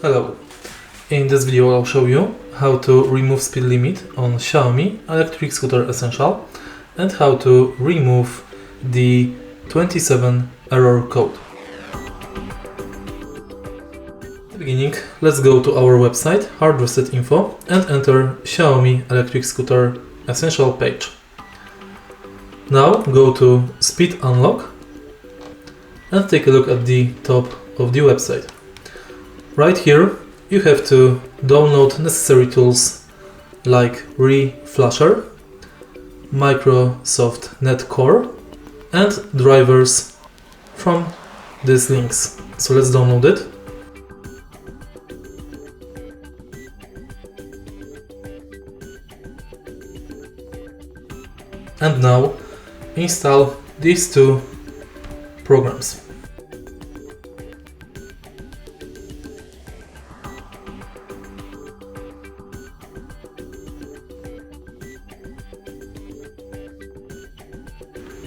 Hello! In this video I'll show you how to remove speed limit on XIAOMI Electric Scooter Essential and how to remove the 27 error code. At the beginning, let's go to our website HardReset.Info and enter XIAOMI Electric Scooter Essential page. Now go to Speed Unlock and take a look at the top of the website. Right here you have to download necessary tools like Reflasher, Microsoft Net Core and drivers from these links. So let's download it. And now install these two programs.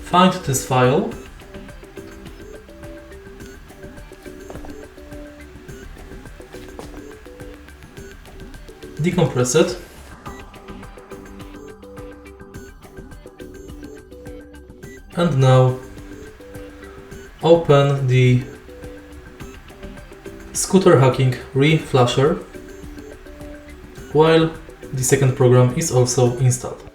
Find this file, decompress it, and now open the Scooter Hacking Reflasher while the second program is also installed.